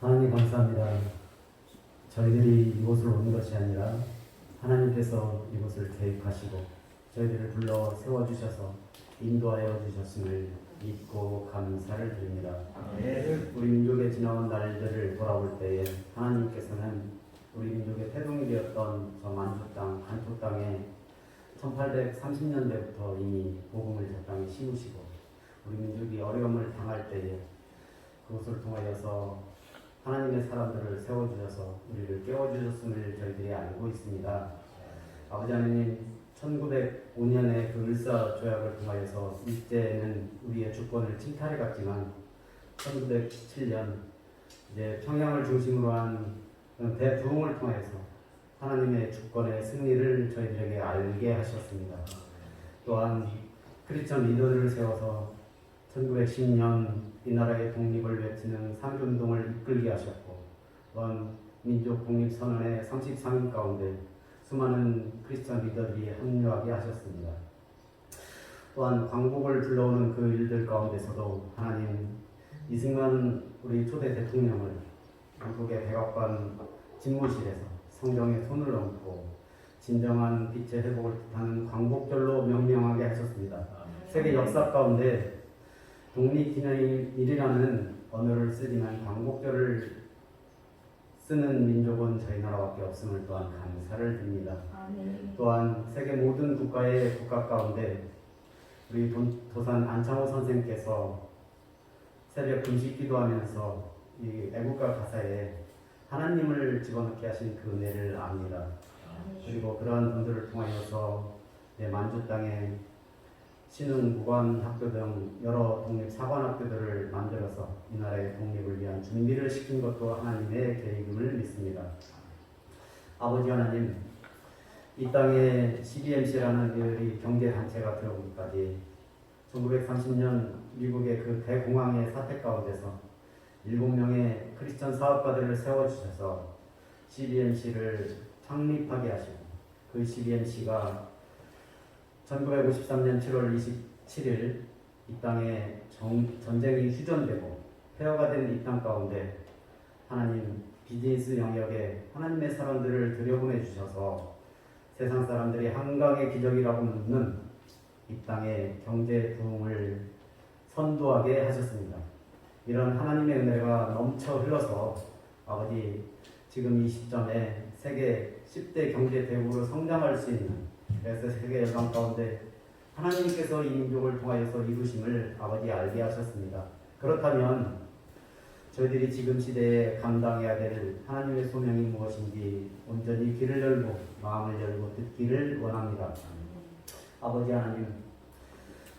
하나님 감사합니다. 저희들이 이곳을 오는 것이 아니라 하나님께서 이곳을 계획하시고 저희들을 불러 세워주셔서 인도하여 주셨음을 믿고 감사를 드립니다. 우리 민족의 지나온 날들을 돌아볼 때에 하나님께서는 우리 민족의 태동이 되었던 저 만주 땅, 간토 땅에 1830년대부터 이미 복음을 저 땅에 심으시고 우리 민족이 어려움을 당할 때에 그것을 통하여서 하나님의 사람들을 세워주셔서 우리를 깨워주셨음을 저희들이 알고 있습니다. 아버지 하나님, 1905년에 그 을사조약을 통하여서 일제는 우리의 주권을 침탈해 갔지만 1907년 이제 평양을 중심으로 한 대부흥을 통해서 하나님의 주권의 승리를 저희들에게 알게 하셨습니다. 또한 크리스천 리더들을 세워서 1910년 이 나라의 독립을 외치는 상주운동을 이끌게 하셨고 또한 민족 독립선언의 33인 가운데 수많은 크리스천 리더들이 합류하게 하셨습니다. 또한 광복을 불러오는 그 일들 가운데서도 하나님 이승만 우리 초대 대통령을 한국의 백악관 집무실에서 성경에 손을 얹고 진정한 빛의 회복을 뜻하는 광복절로 명명하게 하셨습니다. 세계 역사 가운데 독립기념일이라는 언어를 쓰지만 광복절을 쓰는 민족은 저희 나라밖에 없음을 또한 감사를 드립니다. 또한 세계 모든 국가의 국가 가운데 우리 도산 안창호 선생께서 새벽 금식 기도하면서 이 애국가 가사에 하나님을 집어넣게 하신 그 은혜를 압니다. 그리고 그러한 분들을 통하여서 만주 땅에 신흥 무관학교 등 여러 독립사관학교들을 만들어서 이 나라의 독립을 위한 준비를 시킨 것도 하나님의 계획임을 믿습니다. 아버지 하나님, 이 땅에 CBMC라는 우리 경제단체가 들어오기까지 1930년 미국의 그 대공황의 사태 가운데서 7명의 크리스천 사업가들을 세워주셔서 CBMC를 창립하게 하시고 그 CBMC가 1953년 7월 27일 이 땅에 전쟁이 휴전되고 폐허가 된 이 땅 가운데 하나님 비즈니스 영역에 하나님의 사람들을 들여보내 주셔서 세상 사람들이 한강의 기적이라고 묻는 이 땅의 경제 부흥을 선도하게 하셨습니다. 이런 하나님의 은혜가 넘쳐 흘러서 아버지 지금 이 시점에 세계 10대 경제 대국으로 성장할 수 있는 그래서 세계 열방 가운데 하나님께서 이 민족을 통하여서 이루심을 아버지 알게 하셨습니다. 그렇다면 저희들이 지금 시대에 감당해야 될 하나님의 소명이 무엇인지 온전히 귀를 열고 마음을 열고 듣기를 원합니다. 아버지 하나님,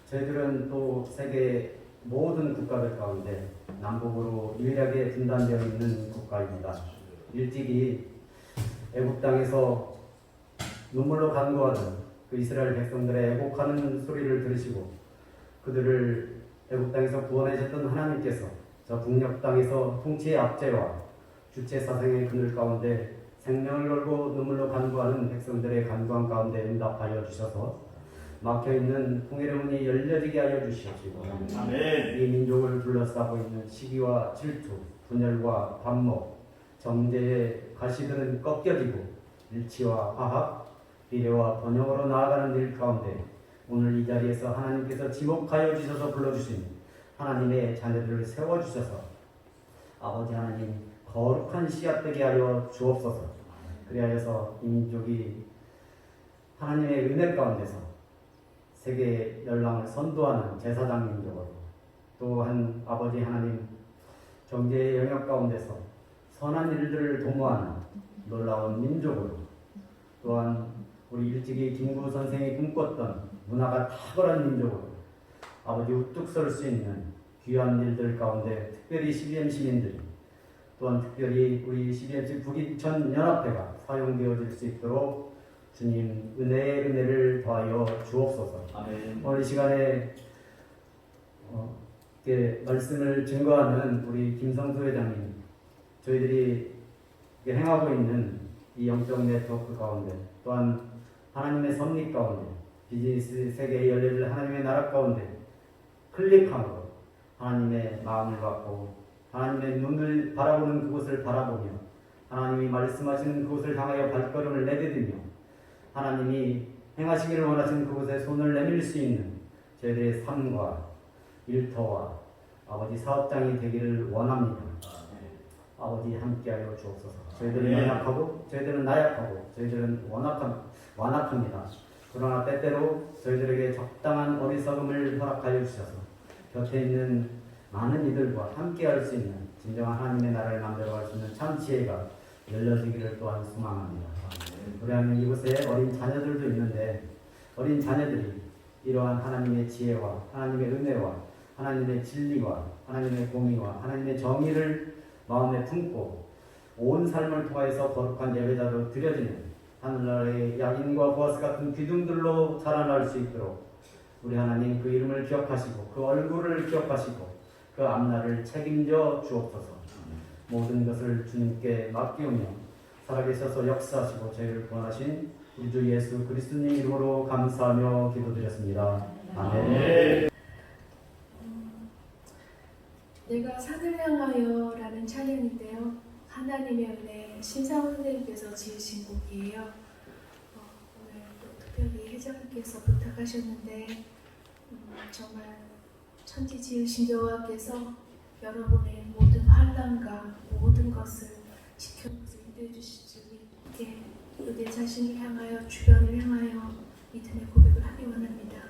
저희들은 또 세계 모든 국가들 가운데 남북으로 유일하게 분단되어 있는 국가입니다. 일찍이 애국 땅에서 눈물로 간구하는 그 이스라엘 백성들의 애곡하는 소리를 들으시고 그들을 애국 땅에서 구원하셨던 하나님께서 저 북녘 땅에서 통치의 압제와 주체 사상의 그늘 가운데 생명을 걸고 눈물로 간구하는 백성들의 간구한 가운데 응답하여 주셔서 막혀있는 통일의 문이 열려지게 하여 주시옵시고 아멘. 이 민족을 둘러싸고 있는 시기와 질투, 분열과 반목, 정제의 가시들은 꺾여지고 일치와 화합, 비례와 번영으로 나아가는 일 가운데 오늘 이 자리에서 하나님께서 지목하여 주셔서 불러주신 하나님의 자녀들을 세워주셔서 아버지 하나님 거룩한 씨앗 되게 하여 주옵소서. 그리하여서 이 민족이 하나님의 은혜 가운데서 세계 열랑을 선도하는 제사장 민족으로 또한 아버지 하나님 경제의 영역 가운데서 선한 일들을 도모하는 놀라운 민족으로 또한 우리 일찍이 김구 선생이 꿈꿨던 문화가 탁월한 민족으로 아버지 우뚝 설 수 있는 귀한 일들 가운데 특별히 CBM 시민들이 또한 특별히 우리 CBMC 북이천 연합회가 사용되어질 수 있도록 주님 은혜의 은혜를 더하여 주옵소서. 아멘. 오늘 이 시간에 말씀을 증거하는 우리 김성수 회장님, 저희들이 행하고 있는 이 영적 네트워크 가운데 또한 하나님의 섭리 가운데 비즈니스 세계에 열려질 하나님의 나라 가운데 클릭함으로 하나님의 마음을 받고 하나님의 눈을 바라보는 그곳을 바라보며 하나님이 말씀하시는 그곳을 향하여 발걸음을 내디디며 하나님이 행하시기를 원하시는 그곳에 손을 내밀 수 있는 저희들의 삶과 일터와 아버지 사업장이 되기를 원합니다. 아버지 함께하여 주옵소서. 저희들은 연약하고 저희들은 나약하고 저희들은 완악합니다. 그러나 때때로 저희들에게 적당한 어리석음을 허락하여 주셔서 곁에 있는 많은 이들과 함께할 수 있는 진정한 하나님의 나라를 만들어갈 수 있는 참 지혜가 열려지기를 또한 소망합니다. 우리 하나님 이곳에 어린 자녀들도 있는데 어린 자녀들이 이러한 하나님의 지혜와 하나님의 은혜와 하나님의 진리와 하나님의 공의와 하나님의 정의를 마음에 품고 온 삶을 통해서 거룩한 예배자로 드려지는 하늘나라의 야긴과 보아스 같은 기둥들로 자라날 수 있도록 우리 하나님 그 이름을 기억하시고 그 얼굴을 기억하시고 그 앞날을 책임져 주옵소서. 모든 것을 주님께 맡기오며 살아계셔서 역사하시고 저희를 구원하신 우리 주 예수 그리스도님 이름으로 감사하며 기도드렸습니다. 아멘. 내가 산을 향하여 라는 찬양인데요. 하나님의 은혜 신상훈 선생님께서 지으신 곡이에요. 오늘 또 특별히 회장님께서 부탁하셨는데 정말 천지 지으신 여호와께서 여러분의 모든 환난과 모든 것을 지켜주셔서 인도해 주실 줄 믿게 내 자신을 향하여 주변을 향하여 믿음의 고백을 하기 원합니다.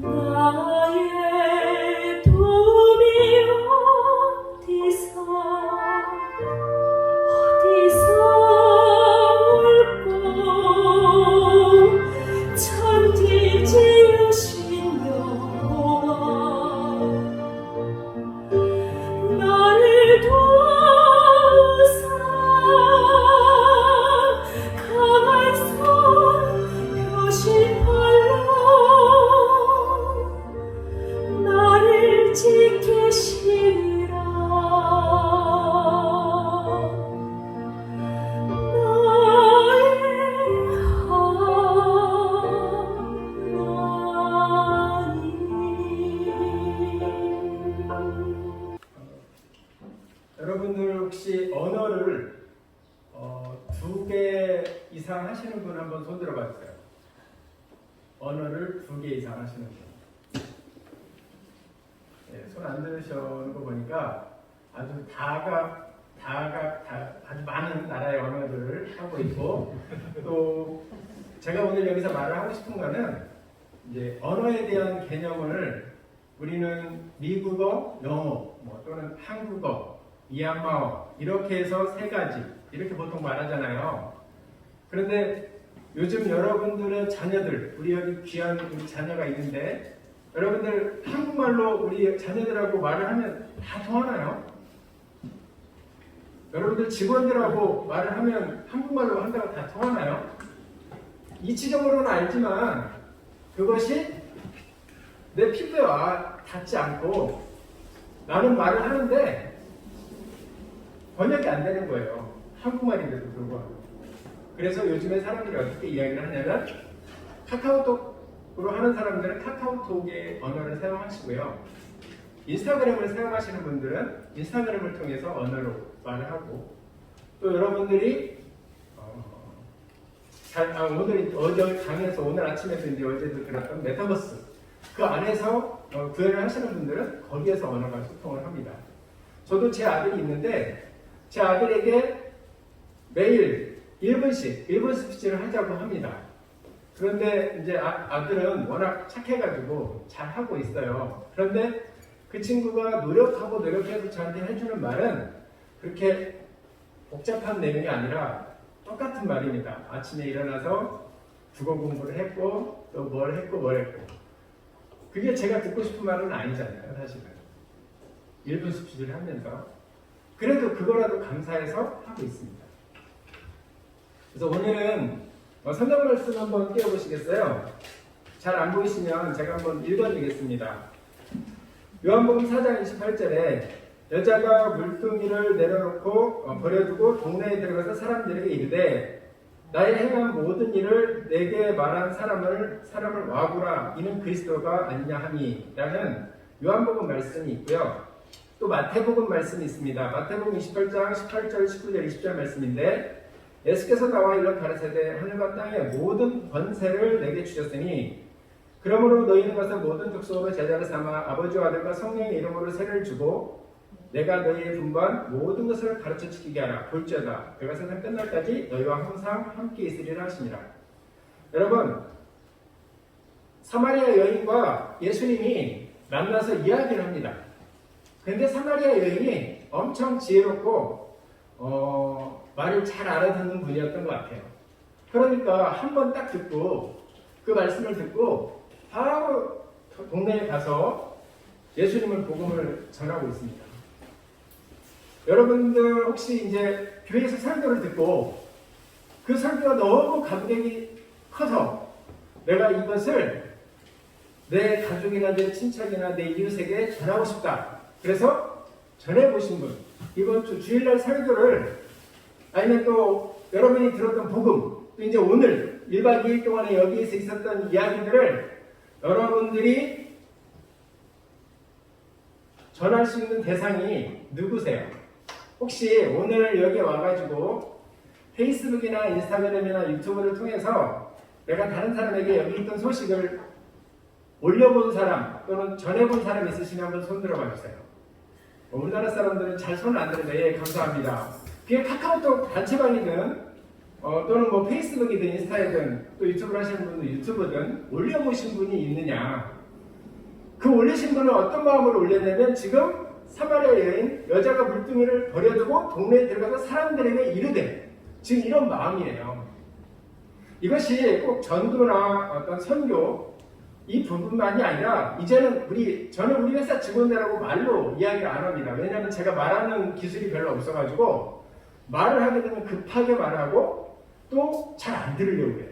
나의 도움이 어디서 올꼬 천지 지으신 여호와 나를 도우사 강한 손 표신 발로 나를 지키시리라. 여러분들 혹시 언어를 2개 이상 하시는 분 한번 손 들어봐 주세요. 언어를 2개 이상 하시는 분. 네, 손 안 들으시는 거 보니까 아주 아주 많은 나라의 언어들을 하고 있고, 또 제가 오늘 여기서 말을 하고 싶은 거는 이제 언어에 대한 개념을 우리는 미국어, 영어, 또는 한국어, 미얀마어 이렇게 해서 3가지 이렇게 보통 말하잖아요. 그런데 요즘 여러분들의 자녀들, 우리 여기 귀한 우리 자녀가 있는데 여러분들 한국말로 우리 자녀들하고 말을 하면 다 통하나요? 여러분들 직원들하고 말을 하면 한국말로 한다고 다 통하나요? 이치적으로는 알지만 그것이 내 피부에 닿지 않고 나는 말을 하는데 번역이 안 되는 거예요. 한국말인데도 불구하고. 그래서 요즘에 사람들이 어떻게 이야기를 하냐면 카카오톡으로 하는 사람들은 카카오톡의 언어를 사용하시고요. 인스타그램을 사용하시는 분들은 인스타그램을 통해서 언어로 말을 하고, 또 여러분들이 오늘 어제 강의에서 오늘 아침에도 이제 어제도 들었던 메타버스 그 안에서 구현을 하시는 분들은 거기에서 언어가 소통을 합니다. 저도 제 아들이 있는데 제 아들에게 매일 1분 스피치를 하자고 합니다. 그런데 이제 아들은 워낙 착해가지고 잘 하고 있어요. 그런데 그 친구가 노력해서 저한테 해주는 말은 그렇게 복잡한 내용이 아니라 똑같은 말입니다. 아침에 일어나서 국어 공부를 했고 또 뭘 했고 그게 제가 듣고 싶은 말은 아니잖아요. 사실은 1분 스피치를 하면서 그래도 그거라도 감사해서 하고 있습니다. 그래서 오늘은 성경 말씀 한번 띄워보시겠어요? 잘 안 보이시면 제가 한번 읽어드리겠습니다. 요한복음 4장 28절에 여자가 물동이를 내려놓고 버려두고 동네에 들어가서 사람들에게 이르되 나의 행한 모든 일을 내게 말한 사람을 와구라 이는 그리스도가 아니냐 하니 라는 요한복음 말씀이 있고요. 또 마태복음 말씀이 있습니다. 마태복음 28장 18절 19절 20절 말씀인데 예수께서 나와 일러 가르치되 하늘과 땅의 모든 권세를 내게 주셨으니 그러므로 너희는 가서 모든 족속으로 제자를 삼아 아버지와 아들과 성령의 이름으로 세례를 주고 내가 너희의 분반 모든 것을 가르쳐 지키게 하라. 볼지어다 내가 세상 끝날까지 너희와 항상 함께 있으리라 하시니라. 여러분, 사마리아 여인과 예수님이 만나서 이야기를 합니다. 그런데 사마리아 여인이 엄청 지혜롭고 말을 잘 알아듣는 분이었던 것 같아요. 그러니까 한 번 딱 듣고 그 말씀을 듣고 바로 동네에 가서 예수님을 복음을 전하고 있습니다. 여러분들 혹시 이제 교회에서 설교를 듣고 그 설교가 너무 감격이 커서 내가 이것을 내 가족이나 내 친척이나 내 이웃에게 전하고 싶다. 그래서 전해보신 분, 이번 주 주일날 설교를 아니면 또 여러분이 들었던 복음, 또 이제 오늘 1박 2일 동안에 여기에서 있었던 이야기들을 여러분들이 전할 수 있는 대상이 누구세요? 혹시 오늘 여기 와가지고 페이스북이나 인스타그램이나 유튜브를 통해서 내가 다른 사람에게 여기 있던 소식을 올려본 사람 또는 전해본 사람 있으시면 한번 손 들어봐 주세요. 우리나라 사람들은 잘 손을 안 드는데 예, 감사합니다. 그게 카카오톡 단체방이든 또는 뭐 페이스북이든 인스타이든 또 유튜브를 하시는 분들 유튜브든 올려보신 분이 있느냐? 그 올리신 분은 어떤 마음으로 올렸냐면 지금 사마리아 여인 여자가 물동이를 버려두고 동네에 들어가서 사람들에게 이르되 지금 이런 마음이에요. 이것이 꼭 전도나 어떤 선교 이 부분만이 아니라 이제는 저는 우리 회사 직원들하고 말로 이야기를 안 합니다. 왜냐하면 제가 말하는 기술이 별로 없어가지고 말을 하게 되면 급하게 말하고 또 잘 안 들으려고 해요.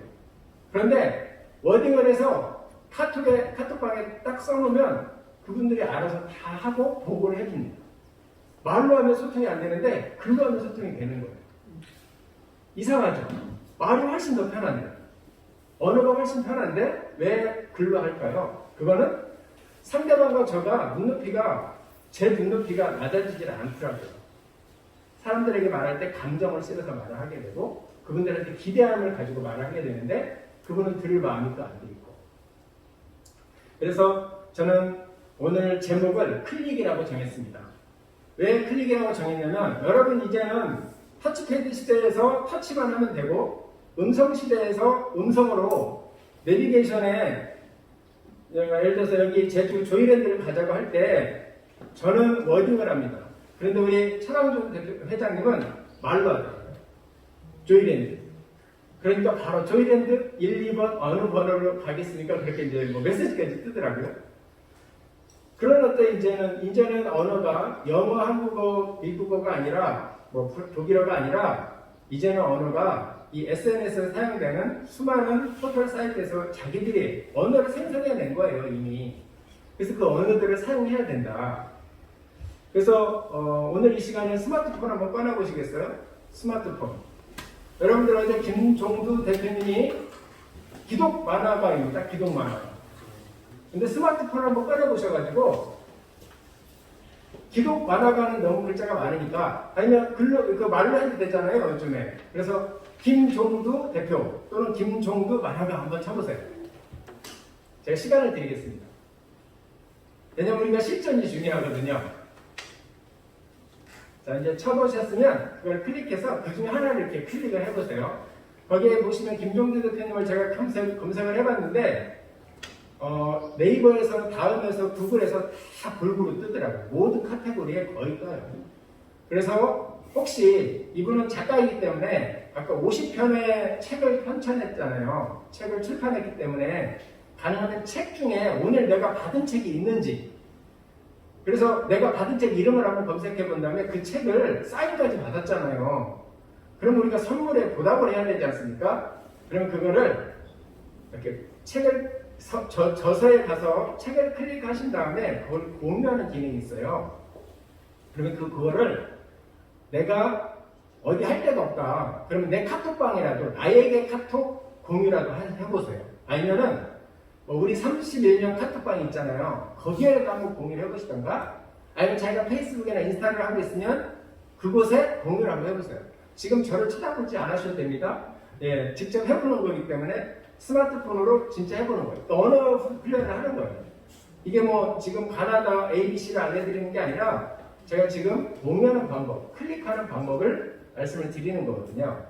그런데 워딩을 해서 카톡방에 딱 써놓으면 그분들이 알아서 다 하고 보고를 해줍니다. 말로 하면 소통이 안 되는데 글로 하면 소통이 되는 거예요. 이상하죠? 말이 훨씬 더 편한데 언어가 훨씬 편한데 왜 글로 할까요? 그거는 상대방과 저가 제 눈높이가 낮아지질 않더라고요. 사람들에게 말할 때 감정을 실어서 말을 하게 되고 그분들한테 기대함을 가지고 말을 하게 되는데 그분은 들을 마음이 또 안 돼 있고. 그래서 저는 오늘 제목을 클릭이라고 정했습니다. 왜 클릭이라고 정했냐면 여러분 이제는 터치패드 시대에서 터치만 하면 되고 음성 시대에서 음성으로 내비게이션에 예를 들어서 여기 제주 조이랜드를 가자고 할 때 저는 워딩을 합니다. 그런데 우리 차강준 회장님은 말로 하더라고요. 조이랜드. 그러니까 바로 조이랜드 1, 2번 어느 번호로 가겠습니까? 그렇게 이제 뭐 메시지까지 뜨더라고요. 그러나 또 이제는 언어가 영어, 한국어, 미국어가 아니라 뭐 독일어가 아니라 이제는 언어가 이 SNS에 사용되는 수많은 포털 사이트에서 자기들이 언어를 생성해낸 거예요, 이미. 그래서 그 언어들을 사용해야 된다. 그래서 오늘 이 시간에 스마트폰 한번 꺼내보시겠어요? 스마트폰. 여러분들 어제 김종두 대표님이 기독 만화가입니다. 기독 만화가. 근데 스마트폰 한번 꺼내보셔가지고 기독 만화가는 너무 글자가 많으니까 아니면 말로 해도 되잖아요, 요즘에. 그래서 김종두 대표 또는 김종두 만화가 한번 쳐보세요. 제가 시간을 드리겠습니다. 왜냐면 우리가 실전이 중요하거든요. 자, 이제 쳐보셨으면 그걸 클릭해서 그 중에 하나를 이렇게 클릭을 해보세요. 거기에 보시면 김종두 대표님을 제가 검색을 해봤는데 네이버에서 다음에서 구글에서 다 골고루 뜨더라고요. 모든 카테고리에 거의 떠요. 그래서 혹시 이분은 작가이기 때문에 아까 50편의 책을 편찬했잖아요. 책을 출판했기 때문에 가능하면 책 중에 오늘 내가 받은 책이 있는지 그래서 내가 받은 책 이름을 한번 검색해 본 다음에 그 책을 사인까지 받았잖아요. 그럼 우리가 선물에 보답을 해야 되지 않습니까? 그러면 그거를 이렇게 책을 저서에 가서 책을 클릭하신 다음에 그걸 공유하는 기능이 있어요. 그러면 그거를 내가 어디 할 데가 없다. 그러면 내 카톡방이라도 나에게 카톡 공유라도 해보세요. 아니면은 우리 31년 카톡방이 있잖아요. 거기에라도 한번 공유를 해보시던가 아니면 자기가 페이스북이나 인스타를 하고 있으면 그곳에 공유를 한번 해보세요. 지금 저를 쳐다보지 않으셔도 됩니다. 예, 직접 해보는 거기 때문에 스마트폰으로 진짜 해보는 거예요. 또 언어 훈련을 하는 거예요. 이게 뭐 지금 가나다 ABC를 알려드리는 게 아니라 제가 지금 공유하는 방법, 클릭하는 방법을 말씀을 드리는 거거든요.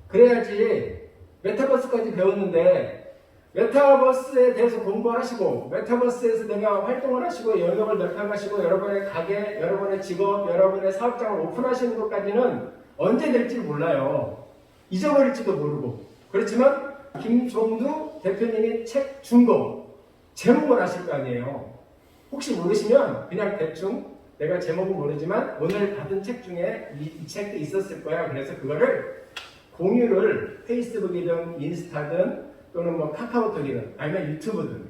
그래야지 메타버스까지 배웠는데 메타버스에 대해서 공부하시고 메타버스에서 내가 활동을 하시고 영역을 넓혀가시고 여러분의 가게, 여러분의 직업, 여러분의 사업장을 오픈하시는 것까지는 언제 될지 몰라요. 잊어버릴지도 모르고. 그렇지만 김종두 대표님이 책 준 거 제목을 아실 거 아니에요. 혹시 모르시면 그냥 대충 내가 제목은 모르지만 오늘 받은 책 중에 이 책도 있었을 거야. 그래서 그거를 공유를 페이스북이든 인스타든 또는 뭐 카카오톡이든 아니면 유튜브든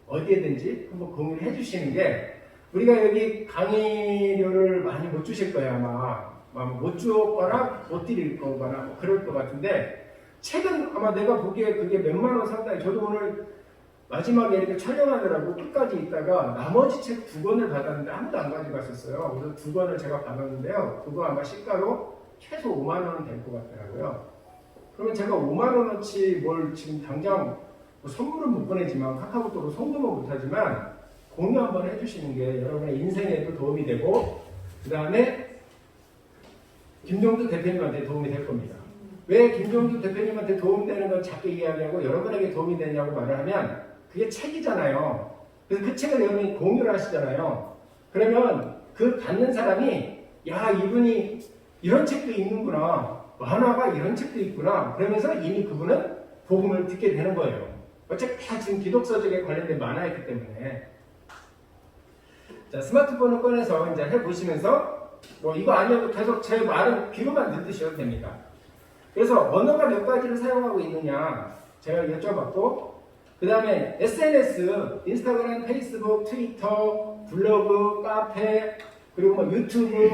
어디에든지 한번 공유를 해주시는 게 우리가 여기 강의료를 많이 못 주실 거예요. 아마 못 주거나 못 드릴 거거나 뭐 그럴 것 같은데 책은 아마 내가 보기에 그게 몇만 원 상당히 저도 오늘 마지막에 이렇게 촬영하느라고 끝까지 있다가 나머지 책 2권을 받았는데 아무도 안 가져갔었어요. 그래서 2권을 제가 받았는데요. 그거 아마 시가로 최소 5만 원은 될 것 같더라고요. 그러면 제가 5만 원어치 뭘 지금 당장 뭐 선물은 못 보내지만 카카오톡으로 송금은 못하지만 공유 한번 해주시는 게 여러분의 인생에도 도움이 되고 그 다음에 김종두 대표님한테 도움이 될 겁니다. 왜 김종두 대표님한테 도움되는 건 작게 이야기하고 여러분에게 도움이 되냐고 말을 하면 그게 책이잖아요. 그래서 그 책을 여러분이 공유를 하시잖아요. 그러면 그 받는 사람이 야 이분이 이런 책도 읽는구나. 만화가 이런 책도 있구나. 그러면서 이미 그분은 복음을 듣게 되는 거예요. 어차피 다 지금 기독서적에 관련된 만화였기 때문에. 자, 스마트폰을 꺼내서 이제 해보시면서 뭐 이거 아니어도 계속 제 말은 귀로만 듣으셔도 됩니다. 그래서 언어가 몇 가지를 사용하고 있느냐 제가 여쭤봤고, 그 다음에 SNS, 인스타그램, 페이스북, 트위터, 블로그, 카페, 그리고 뭐 유튜브,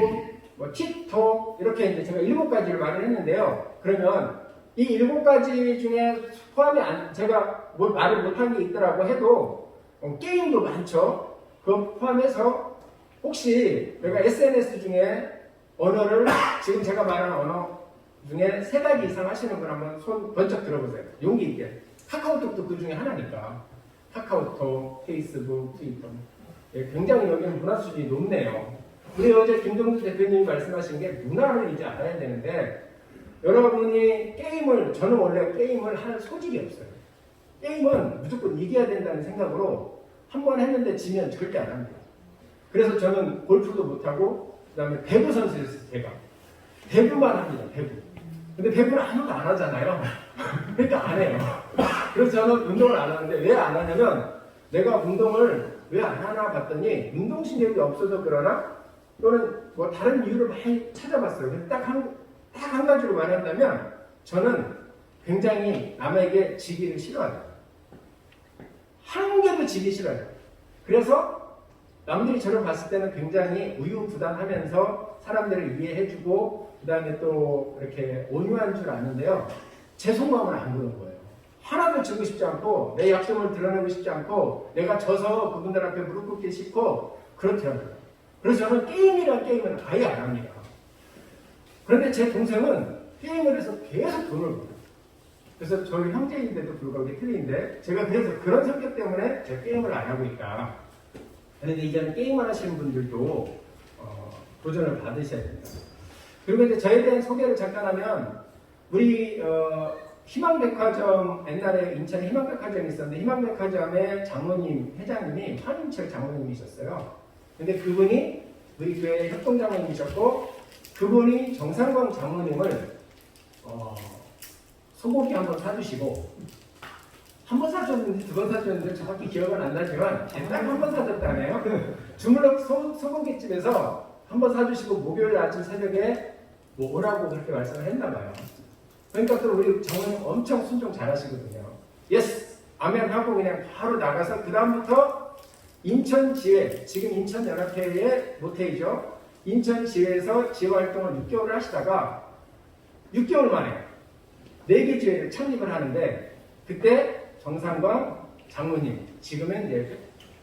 뭐 틱톡 이렇게 이제 제가 7가지를 말을 했는데요. 그러면 이 7가지 중에 포함이 제가 뭐 말을 못한 게 있더라고 해도 게임도 많죠. 그거 포함해서 혹시 내가 SNS 중에 언어를 지금 제가 말한 언어 중에 3가지 이상 하시는 분 한번 손 번쩍 들어보세요. 용기 있게. 카카오톡도 그 중에 하나니까. 카카오톡, 페이스북, 트위터. 예, 굉장히 여기는 문화 수준이 높네요. 우리 어제 김동수 대표님이 말씀하신 게 문화를 이제 알아야 되는데, 여러분이 저는 원래 게임을 할 소질이 없어요. 게임은 무조건 이겨야 된다는 생각으로 한 번 했는데 지면 절대 안 합니다. 그래서 저는 골프도 못하고, 그 다음에 배구 선수였어요, 제가. 배구만 합니다, 배구. 근데 배구는 아무도 안 하잖아요. 그러니까 안 해요. 그래서 저는 운동을 안 하는데 왜 안 하냐면, 내가 운동을 왜 안 하나 봤더니 운동신경이 없어서 그러나 또는 뭐 다른 이유를 많이 찾아봤어요. 근데 딱 한 가지로 말한다면 저는 굉장히 남에게 지기를 싫어해요. 한 개도 지기 싫어요. 그래서 남들이 저를 봤을 때는 굉장히 우유부단하면서 사람들을 이해해주고 그 다음에 또 이렇게 온유한 줄 아는데요. 제 속마음은 안 그런 거예요. 하나도 지고 싶지 않고 내 약점을 드러내고 싶지 않고 내가 져서 그분들 앞에 무릎 꿇기 싫고 그렇더라고요. 그래서 저는 게임이란 게임은 아예 안 합니다. 그런데 제 동생은 게임을 해서 계속 돈을 벌어요. 그래서 저희 형제인데도 불구하고 틀린데 제가 그래서 그런 성격 때문에 제가 게임을 안 하고 있다. 그런데 이제는 게임을 하시는 분들도 도전을 받으셔야 됩니다. 그리고 이제 저에 대한 소개를 잠깐 하면 우리 희망백화점, 옛날에 인천에 희망백화점이 있었는데 희망백화점의 장모님, 회장님이 한인철 장모님이셨어요. 근데 그분이 우리 교회 협동장모님이셨고 그분이 정상광 장모님을 소고기 한번 사주시고 한 번 사줬는지 2번 사줬는지 정확히 기억은 안 나지만 딱 한 번 사줬다네요. 주물럭 소고기집에서 한 번 사주시고 목요일 아침 새벽에 뭐 오라고 그렇게 말씀을 했나 봐요. 그러니까 또 우리 장모님 엄청 순종 잘하시거든요. 예스! 아멘 하고 그냥 바로 나가서 그 다음부터 인천지회, 지금 인천연합회의 모태이죠. 인천지회에서 지회 활동을 6개월을 하시다가 6개월 만에 4개 지회를 창립을 하는데 그때 정상광 장모님, 지금은 이제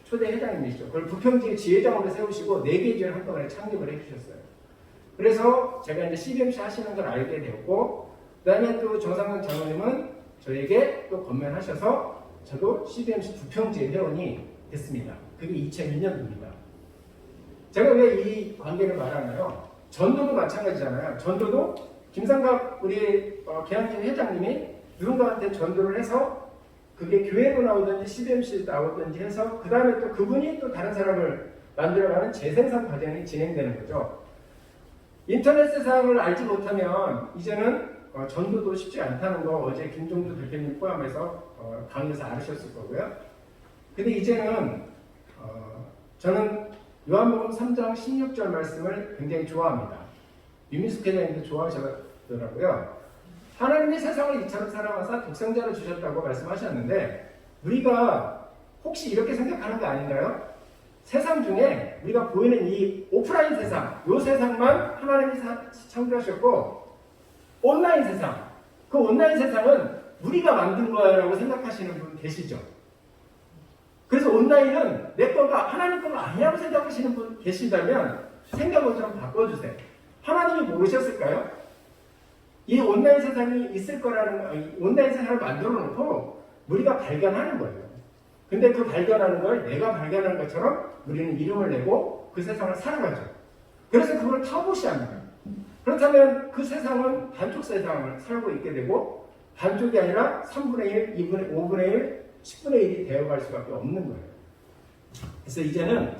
초대 회장님이시죠. 그걸 부평지회 지회장으로 세우시고 4개 지회를 한꺼번에 창립을 해주셨어요. 그래서 제가 이제 CBMC 하시는 걸 알게 되었고 그 다음에 또 정상광 장모님은 저에게 또 건면하셔서 저도 CBMC 부평지회 회원이 됐습니다. 그게 2002년도입니다. 제가 왜 이 관계를 말하나요? 전도도 마찬가지잖아요. 전도도 김상갑 우리 계양진 회장님이 누군가한테 전도를 해서 그게 교회로 나오든지 CBMC로 나오든지 해서 그 다음에 또 그분이 또 다른 사람을 만들어가는 재생산 과정이 진행되는 거죠. 인터넷 세상을 알지 못하면 이제는 전도도 쉽지 않다는 거 어제 김종두 대표님 포함해서 강의에서 알으셨을 거고요. 근데 이제는 저는 요한복음 3장 16절 말씀을 굉장히 좋아합니다. 유민숙 회장님도 좋아하시더라고요. 하나님이 세상을 이처럼 사랑하사 독생자를 주셨다고 말씀하셨는데 우리가 혹시 이렇게 생각하는 거 아닌가요? 세상 중에 우리가 보이는 이 오프라인 세상, 이 세상만 하나님이 창조하셨고 온라인 세상, 그 온라인 세상은 우리가 만든 거야라고 생각하시는 분 계시죠? 그래서 온라인은 내 거가 하나님 거가 아니라고 생각하시는 분 계시다면 생각을 좀 바꿔주세요. 하나님이 모르셨을까요? 이 온라인 세상이 있을 거라는 온라인 세상을 만들어 놓고 우리가 발견하는 거예요. 근데 그 발견하는 걸 내가 발견한 것처럼 우리는 이름을 내고 그 세상을 살아가죠. 그래서 그걸 타부시합니다. 그렇다면 그 세상은 반쪽 세상을 살고 있게 되고 반쪽이 아니라 3분의 1, 2분의 5분의 1, 10분의 1이 되어갈 수밖에 없는 거예요. 그래서 이제는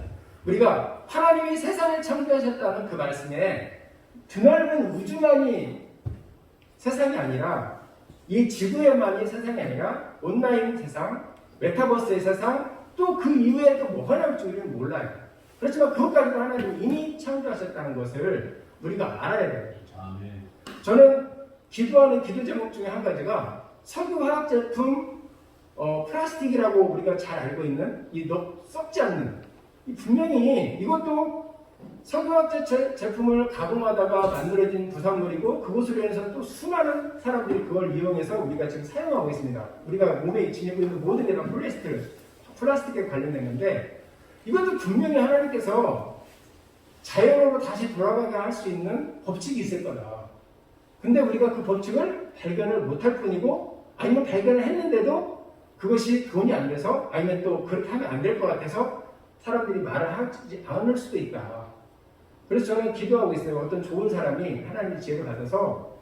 우리가 하나님이 세상을 창조하셨다는 그 말씀에 드넓은 우주만이 세상이 아니라 이 지구에만이 세상이 아니라 온라인 세상, 메타버스의 세상, 또 그 이후에 또 뭐가 나올 줄은 몰라요. 그렇지만 그것까지도 하나님이 이미 창조하셨다는 것을 우리가 알아야 돼요. 저는 기도하는 기도 제목 중에 한 가지가 석유화학 제품 플라스틱이라고 우리가 잘 알고 있는 이 썩지 않는 분명히 이것도 석유화학 제품을 가공하다가 만들어진 부산물이고 그것으로 인해서 또 수많은 사람들이 그걸 이용해서 우리가 지금 사용하고 있습니다. 우리가 몸에 지니고 있는 모든 게 다 플라스틱에 관련됐는데 이것도 분명히 하나님께서 자연으로 다시 돌아가게 할 수 있는 법칙이 있을 거다. 근데 우리가 그 법칙을 발견을 못할 뿐이고 아니면 발견을 했는데도 그것이 돈이 안 돼서 아니면 또 그렇게 하면 안 될 것 같아서 사람들이 말을 하지 않을 수도 있다. 그래서 저는 기도하고 있어요. 어떤 좋은 사람이 하나님의 지혜를 받아서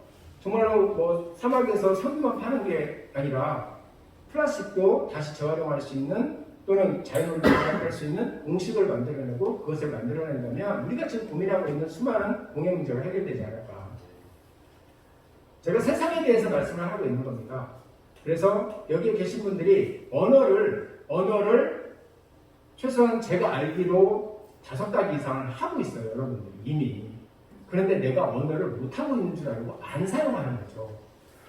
정말로 뭐 사막에서 석유만 파는 게 아니라 플라스틱도 다시 재활용할 수 있는 또는 자연으로 재활용할 수 있는 음식을 만들어내고 그것을 만들어낸다면 우리가 지금 고민하고 있는 수많은 공해 문제가 해결되지 않을까. 제가 세상에 대해서 말씀을 하고 있는 겁니다. 그래서 여기에 계신 분들이 언어를 최소한 제가 알기로 5가지 이상을 하고 있어요. 여러분들이 이미. 그런데 내가 언어를 못하고 있는 줄 알고 안 사용하는 거죠.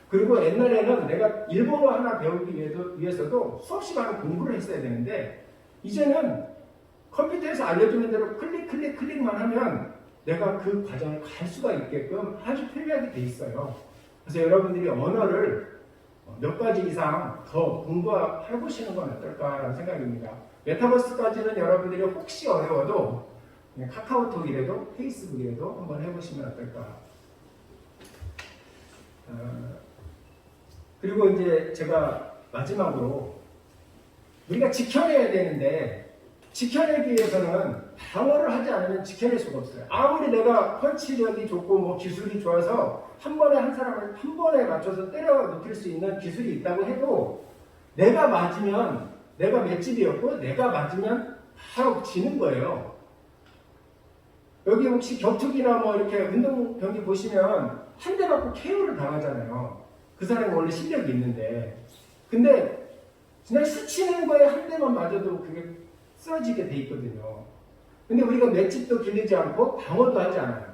그리고 옛날에는 내가 일본어 하나 배우기 위해서도 수업 시간에 공부를 했어야 되는데 이제는 컴퓨터에서 알려주는 대로 클릭만 하면 내가 그 과정을 갈 수가 있게끔 아주 편리하게 돼 있어요. 그래서 여러분들이 언어를 몇 가지 이상 더 공부해 보시는 건 어떨까라는 생각입니다. 메타버스까지는 여러분들이 혹시 어려워도 카카오톡이라도 페이스북이라도 한번 해보시면 어떨까. 그리고 이제 제가 마지막으로 우리가 지켜내야 되는데 지켜내기 위해서는 방어를 하지 않으면 지켜낼 수가 없어요. 아무리 내가 펀치력이 좋고 뭐 기술이 좋아서 한 번에 한 사람을 한 번에 맞춰서 때려 눕힐 수 있는 기술이 있다고 해도 내가 맞으면 내가 맷집이었고 내가 맞으면 바로 지는 거예요. 여기 혹시 격투기나 뭐 이렇게 운동 경기 보시면 한 대 맞고 KO를 당하잖아요. 그 사람이 원래 실력이 있는데 근데 그냥 스치는 거에 한 대만 맞아도 그게 쓰러지게 돼 있거든요. 근데 우리가 맷집도 길리지 않고 방어도 하지 않아요.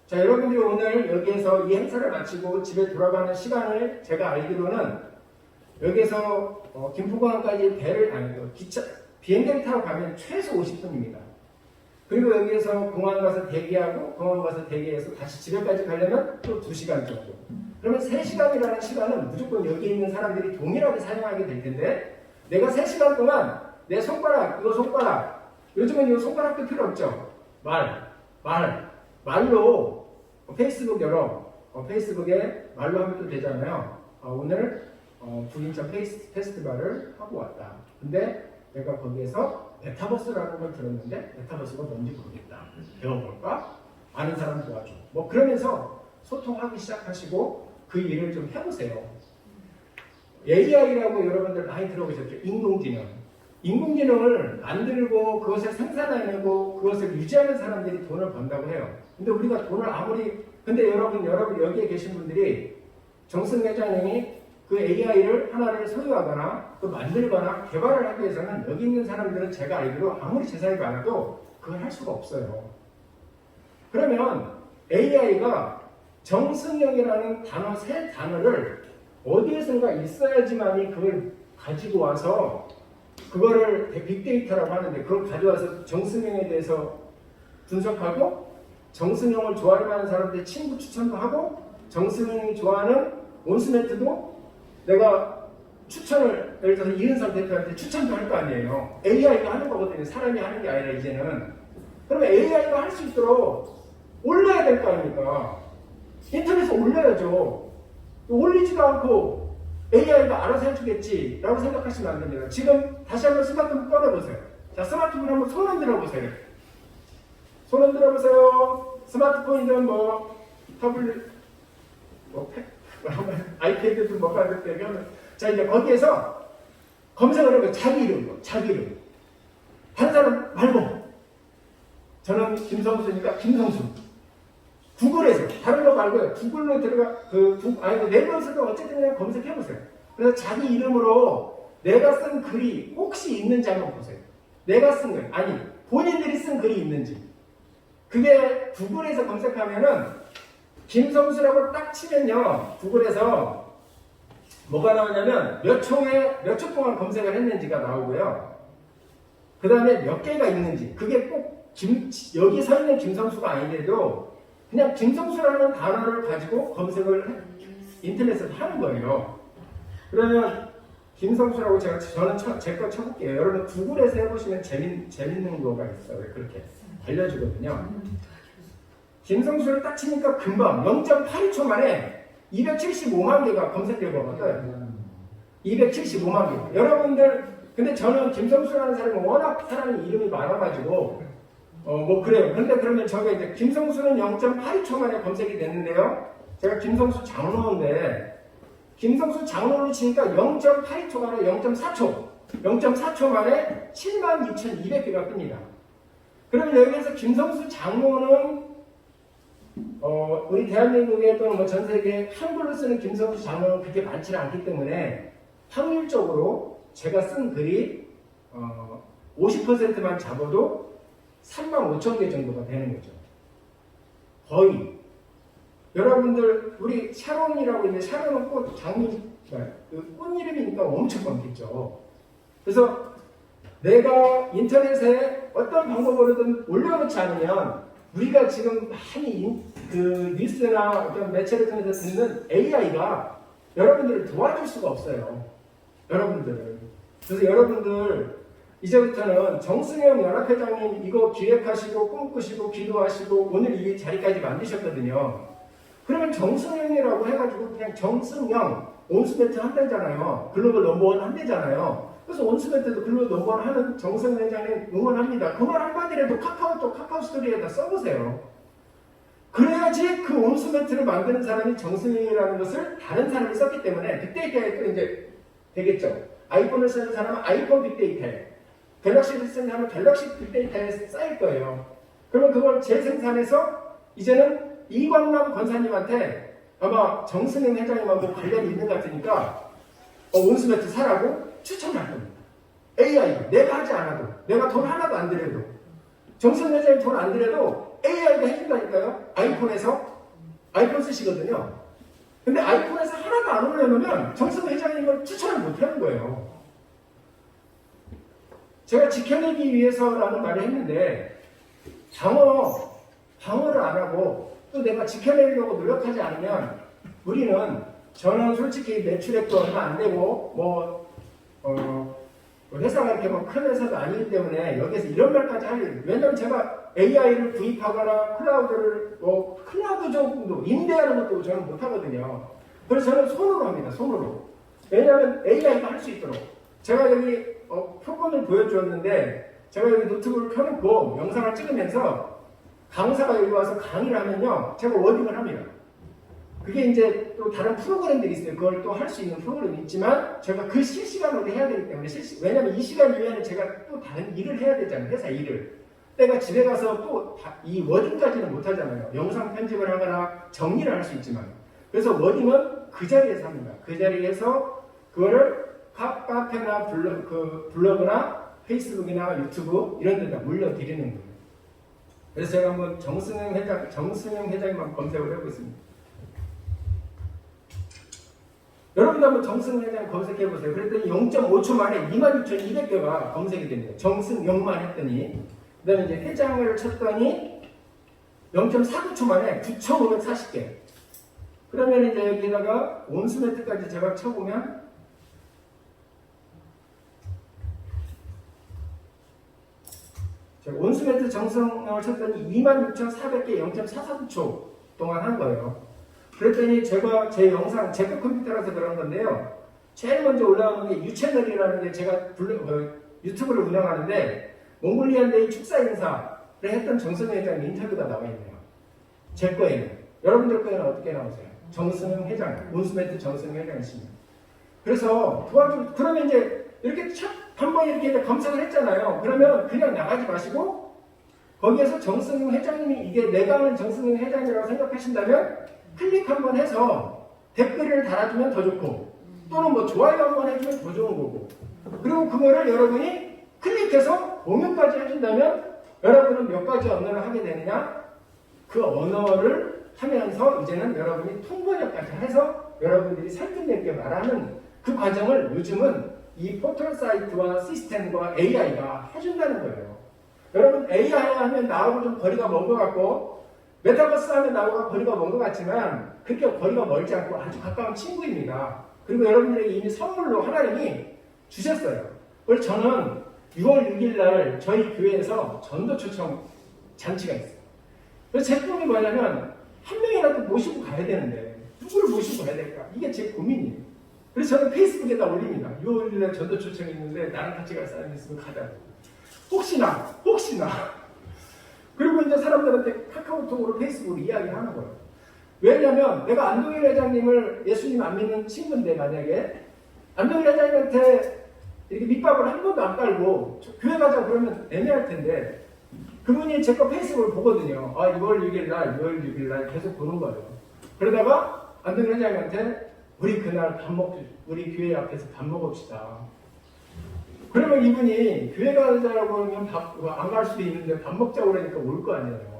자, 여러분들이 오늘 여기에서 이 행사를 마치고 집에 돌아가는 시간을 제가 알기로는 여기에서 김포공항까지 비행기를 타고 가면 최소 50분입니다. 그리고 여기에서 공항 가서 대기하고 공항 가서 대기해서 다시 집에까지 가려면 또 2시간 정도. 그러면 3시간이라는 시간은 무조건 여기 있는 사람들이 동일하게 사용하게 될 텐데 내가 3시간 동안 내 손가락, 이거 손가락, 요즘은 이거 손가락도 필요 없죠. 말로 페이스북 페이스북에 말로 하면 또 되잖아요. 오늘 부인천 페스티벌을 하고 왔다. 근데 내가 거기에서 메타버스라는 걸 들었는데 메타버스가 뭔지 모르겠다. 배워볼까? 아는 사람 도와줘. 뭐 그러면서 소통하기 시작하시고 그 일을 좀 해보세요. AI라고 여러분들 많이 들어보셨죠? 인공지능을 만들고 그것을 생산해내고 그것을 유지하는 사람들이 돈을 번다고 해요. 근데 우리가 돈을 근데 여러분 여기에 계신 분들이 정승 회장님이 그 AI를 하나를 소유하거나 또 만들거나 개발을 하기 위해서는 여기 있는 사람들은 제가 알기로 아무리 재산이 많아도 그걸 할 수가 없어요. 그러면 AI가 정승형이라는 세 단어를 어디에선가 있어야지만이 그걸 가지고 와서 그거를 빅데이터라고 하는데 그걸 가져와서 정승형에 대해서 분석하고 정승형을 좋아할 만한 사람들 친구 추천도 하고 정승형이 좋아하는 온수매트도 내가 추천을 예를 들어서 이은상 대표한테 추천도 할 거 아니에요. AI가 하는 거거든요. 사람이 하는 게 아니라 이제는. 그러면 AI가 할 수 있도록 올려야 될 거 아닙니까? 인터넷에 올려야죠. 올리지도 않고 AI가 알아서 해주겠지 라고 생각하시면 안 됩니다. 지금 다시 한번 스마트폰 꺼내보세요. 자, 스마트폰 한번 손 흔들어 보세요. 손 흔들어 보세요. 스마트폰이든 타블릿, 아이패드든 뭐가 되면 자, 이제 거기에서 검색을 하면 자기 이름. 한 사람 말고 저는 김성수니까 김성수. 구글에서 다른 거 말고요. 구글로 들어가 네이버에서도 어쨌든 그냥 검색해 보세요. 그래서 자기 이름으로 내가 쓴 글이 혹시 있는지 한번 보세요. 내가 쓴 글 아니 본인들이 쓴 글이 있는지. 그게 구글에서 검색하면은 김성수라고 딱 치면요. 구글에서 뭐가 나오냐면 몇 초 동안 검색을 했는지가 나오고요. 그 다음에 몇 개가 있는지. 그게 꼭 여기 서 있는 김성수가 아니더라도 그냥 김성수라는 단어를 가지고 검색을 인터넷에서 하는 거예요. 그러면 김성수라고 저는 제 거 쳐볼게요. 여러분 구글에서 해보시면 재밌는 거가 있어요. 그렇게 알려주거든요. 김성수를 딱 치니까 금방 0.82초 만에 275만 개가 검색되거든요. 275만 개. 여러분들 근데 저는 김성수라는 사람이 워낙 사람이 이름이 많아가지고 뭐 그래요. 근데 그러면 저가 이제 김성수는 0.82초 만에 검색이 됐는데요. 제가 김성수 장로인데 김성수 장로를 치니까 0.82초가 아니라 0.4초. 0.4초 만에 72,200개가 뜹니다. 그러면 여기에서 김성수 장로는 우리 대한민국에 또는 뭐 전 세계에 한글로 쓰는 김성수 장로는 그렇게 많지는 않기 때문에 확률적으로 제가 쓴 글이 50%만 잡아도 35,000개 정도가 되는 거죠. 거의. 여러분들 우리 샤론이라고 있는데 샤론은 꽃 꽃 이름이니까 엄청 많겠죠. 그래서 내가 인터넷에 어떤 방법으로든 올려놓지 않으면 우리가 지금 많이 그 뉴스나 어떤 매체를 통해서 듣는 AI가 여러분들을 도와줄 수가 없어요. 여러분들을. 그래서 여러분들 이제부터는 정승영 연합회장님 이거 기획하시고 꿈꾸시고 기도하시고 오늘 이 자리까지 만드셨거든요. 그러면 정승영이라고 해가지고 그냥 정승영 온수매트 한다잖아요. 글로벌 넘버원 한다잖아요. 그래서 온수매트도 글로벌 넘버원 하는 정승영 회장님 응원합니다. 그말 한마디라도 카카오 스토리에다 써보세요. 그래야지 그 온수매트를 만드는 사람이 정승영이라는 것을 다른 사람이 썼기 때문에 빅데이터에 또 이제 되겠죠. 아이폰을 쓰는 사람은 아이폰 빅데이터에 갤럭시를 쓰는 사람은 갤럭시 빅데이터에 쌓일 거예요. 그러면 그걸 재생산해서 이제는 이광남 권사님한테 아마 정승영 회장님하고 관련이 있는 것 같으니까 온수매트 사라고 추천할 겁니다. AI가 내가 하지 않아도 내가 돈 하나도 안 들여도 정승영 회장님 돈 안 들여도 AI가 해준다니까요. 아이폰 쓰시거든요. 근데 아이폰에서 하나도 안 올려놓으면 정승영 회장님을 추천을 못 하는 거예요. 제가 지켜내기 위해서라는 말을 했는데 방어를 안 하고 또 내가 지켜내려고 노력하지 않으면 저는 솔직히 매출액도 얼마 안 되고 회사가 이렇게 큰 회사도 아니기 때문에 여기서 이런 말까지 왜냐면 제가 AI를 구입하거나 클라우드 정도 임대하는 것도 저는 못하거든요. 그래서 저는 손으로 합니다. 손으로. 왜냐하면 AI가 할 수 있도록. 제가 여기 표본을 보여주었는데 제가 여기 노트북을 켜놓고 영상을 찍으면서 강사가 여기 와서 강의를 하면요. 제가 워딩을 합니다. 그게 이제 또 다른 프로그램들이 있어요. 그걸 또 할 수 있는 프로그램이 있지만 제가 그 실시간으로 해야 되기 때문에 왜냐면 이 시간 이후에는 제가 또 다른 일을 해야 되잖아요. 회사 일을. 내가 집에 가서 또 이 워딩까지는 못 하잖아요. 영상 편집을 하거나 정리를 할 수 있지만. 그래서 워딩은 그 자리에서 합니다. 그 자리에서 그거를 카페나 블로그나 페이스북이나 유튜브 이런 데다 물려드리는 거예요. 그래서 제가 한번 정승영 회장님만 검색을 해보겠습니다. 여러분도 한번 정승영 회장 검색해보세요. 그랬더니 0.5초 만에 26,200개가 검색이 됩니다. 정승영만 했더니. 그 다음에 이제 회장을 쳤더니 0.49초 만에 9,540개. 그러면 이제 여기다가 온수매트까지 제가 쳐보면 온수매트 정승영을 쳤더니 26,400개 0.43초 동안 한 거예요. 그랬더니 제가 제 영상, 제 거 컴퓨터라서 그런 건데요. 제일 먼저 올라오는 게 유채널이라는 게 제가 유튜브를 운영하는데 몽골리안 데이 축사 행사를 했던 정승영 회장 인터뷰가 나와 있네요. 제 거에는. 여러분들 거에는 어떻게 나오세요? 정승영 회장, 온수매트 정승영 회장이십니다. 그래서 그러면 이제 이렇게 첫 한번 이렇게 검색을 했잖아요. 그러면 그냥 나가지 마시고 거기에서 정승용 회장님이 이게 내가 아는 정승용 회장이라고 생각하신다면 클릭 한번 해서 댓글을 달아주면 더 좋고 또는 뭐 좋아요 한번 해주면 더 좋은 거고 그리고 그거를 여러분이 클릭해서 공유까지 해준다면 여러분은 몇 가지 언어를 하게 되느냐 그 언어를 하면서 이제는 여러분이 통번역까지 해서 여러분들이 설득력 있게 말하는 그 과정을 요즘은 이 포털 사이트와 시스템과 AI가 해준다는 거예요. 여러분 AI 하면 나하고 좀 거리가 먼 것 같고 메타버스 하면 나하고 거리가 먼 것 같지만 그렇게 거리가 멀지 않고 아주 가까운 친구입니다. 그리고 여러분들에게 이미 선물로 하나님이 주셨어요. 그래서 저는 6월 6일 날 저희 교회에서 전도 초청 잔치가 있어요. 그래서 제 꿈이 뭐냐면 한 명이라도 모시고 가야 되는데 누구를 모시고 가야 될까? 이게 제 고민이에요. 그래서 저는 페이스북에다 올립니다. 6월 6일 날 전도 초청이 있는데 나랑 같이 갈 사람이 있으면 가자고. 혹시나 그리고 이제 사람들한테 카카오톡으로 페이스북으로 이야기하는 거예요. 왜냐면 내가 안동일 회장님을 예수님 안 믿는 친구인데 만약에 안동일 회장님한테 이렇게 밑밥을 한 번도 안 깔고 교회 가자고 그러면 애매할 텐데 그분이 제 거 페이스북을 보거든요. 6월 6일 날 계속 보는 거예요. 그러다가 안동일 회장님한테 우리 그날 우리 교회 앞에서 밥 먹읍시다. 그러면 이분이 교회 가자고 하면 안 갈 수도 있는데 밥 먹자고 그러니까 올 거 아니에요.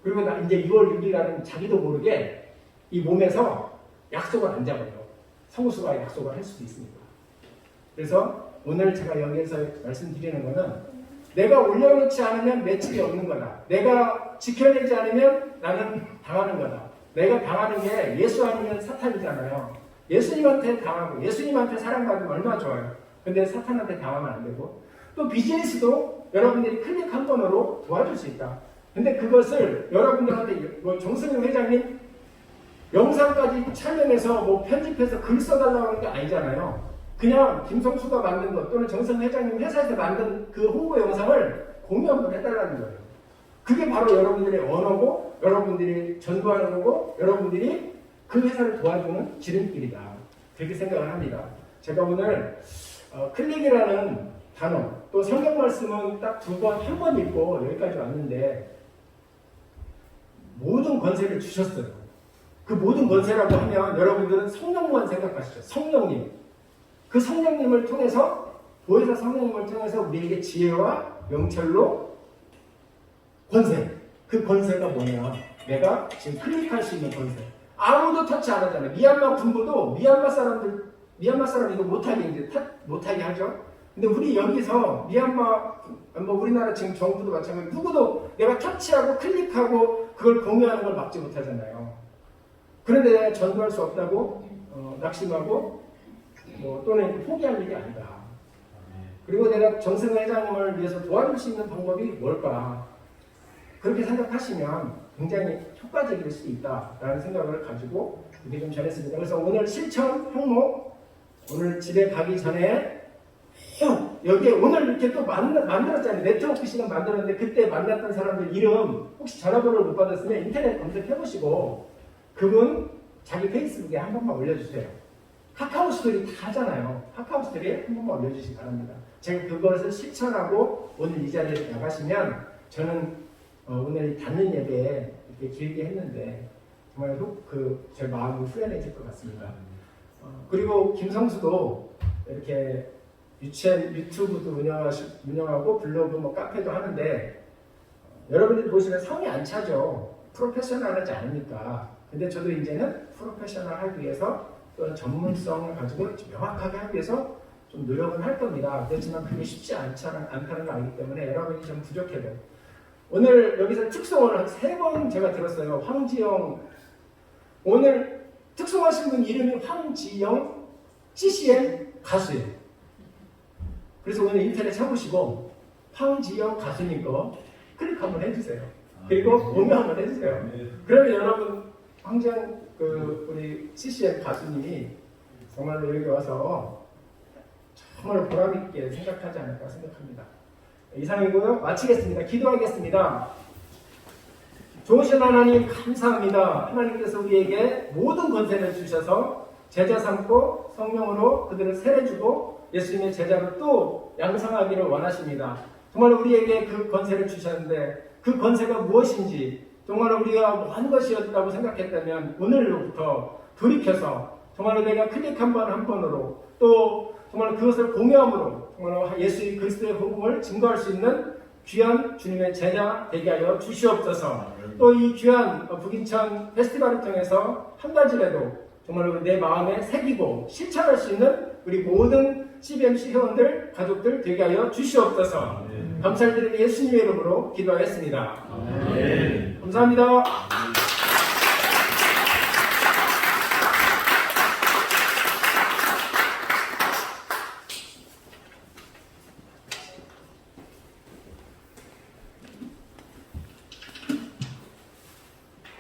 그리고 이제 6월 6일 날은 자기도 모르게 이 몸에서 약속을 안 잡아요. 성수가 약속을 할 수도 있습니다. 그래서 오늘 제가 여기에서 말씀드리는 거는 내가 올려놓지 않으면 매출이 없는 거다. 내가 지켜내지 않으면 나는 당하는 거다. 내가 당하는 게 예수 아니면 사탄이잖아요. 예수님한테 당하고 예수님한테 사랑받으면 얼마나 좋아요. 근데 사탄한테 당하면 안 되고 또 비즈니스도 여러분들이 클릭 한 번으로 도와줄 수 있다. 근데 그것을 여러분들한테 뭐 정승용 회장님 영상까지 촬영해서 뭐 편집해서 글 써달라고 하는 게 아니잖아요. 그냥 김성수가 만든 것 또는 정승용 회장님 회사에서 만든 그 홍보 영상을 공유 한번 해달라는 거예요. 그게 바로 여러분들의 언어고 여러분들이 전도하는 거고 여러분들이 그 회사를 도와주는 지름길이다. 그렇게 생각을 합니다. 제가 오늘 클릭이라는 단어 또 성경 말씀은 딱 한 번 읽고 여기까지 왔는데 모든 권세를 주셨어요. 그 모든 권세라고 하면 여러분들은 성령만 생각하시죠. 성령님. 그 성령님을 통해서 보혜사 성령님을 통해서 우리에게 지혜와 명철로 권세. 그 권세가 뭐냐? 내가 지금 클릭할 수 있는 권세. 아무도 터치 안 하잖아요. 미얀마 군부도 미얀마 사람 이거 못하게 하죠. 근데 우리 여기서 미얀마 뭐 우리나라 지금 정부도 마찬가지로 누구도 내가 터치하고 클릭하고 그걸 공유하는 걸 막지 못하잖아요. 그런데 내가 전도할 수 없다고 낙심하고 또는 포기할 일이 아니다. 그리고 내가 정승 회장님을 위해서 도와줄 수 있는 방법이 뭘까? 그렇게 생각하시면 굉장히 효과적일 수 있다라는 생각을 가지고 이렇게 좀 전했습니다. 그래서 오늘 실천 항목 오늘 집에 가기 전에 여기에 오늘 이렇게 또 만들었잖아요. 네트워크 시간 만들었는데 그때 만났던 사람들 이름 혹시 전화번호를 못 받았으면 인터넷 검색해보시고 그분 자기 페이스북에 한 번만 올려주세요. 카카오 스토리 다 하잖아요. 카카오 스토리에 한 번만 올려주시기 바랍니다. 제가 그것을 실천하고 오늘 이 자리에 나가시면 저는 오늘 닫는 예배에 이렇게 길게 했는데 정말 제 마음이 후련해질 것 같습니다. 그리고 김성수도 이렇게 유튜브도 운영하고 블로그 카페도 하는데 여러분들이 보시면 성이 안 차죠. 프로페셔널하지 않으니까. 근데 저도 이제는 프로페셔널 하기 위해서 또는 전문성을 가지고 명확하게 하기 위해서 좀 노력은 할 겁니다. 그렇지만 그게 쉽지 않다는 걸 알기 때문에 여러분이 좀 부족해도 오늘 여기서 특송을 한 3번 제가 들었어요. 황지영 오늘 특송하신 분 이름이 황지영 CCM 가수예요. 그래서 오늘 인터넷 쳐보시고 황지영 가수님 거 클릭 한번 해주세요. 그리고 공유 한번 해주세요. 그러면 여러분 황지영 우리 CCM 가수님이 정말로 여기 와서 정말 보람있게 생각하지 않을까 생각합니다. 이상이고요. 마치겠습니다. 기도하겠습니다. 좋으신 하나님 감사합니다. 하나님께서 우리에게 모든 권세를 주셔서 제자 삼고 성령으로 그들을 세례주고 예수님의 제자로 또 양성하기를 원하십니다. 정말 우리에게 그 권세를 주셨는데 그 권세가 무엇인지 정말 우리가 뭐 한 것이었다고 생각했다면 오늘로부터 돌이켜서 정말로 내가 클릭 한 번으로 또 정말 그것을 공유함으로 정말 예수 그리스도의 복음을 증거할 수 있는 귀한 주님의 제자 되게 하여 주시옵소서. 또 이 귀한 북인천 페스티벌을 통해서 한 가지라도 정말로 내 마음에 새기고 실천할 수 있는 우리 모든 CBMC 회원들, 가족들 되게 하여 주시옵소서. 감사를 드리는 예수님의 이름으로 기도하였습니다. 감사합니다.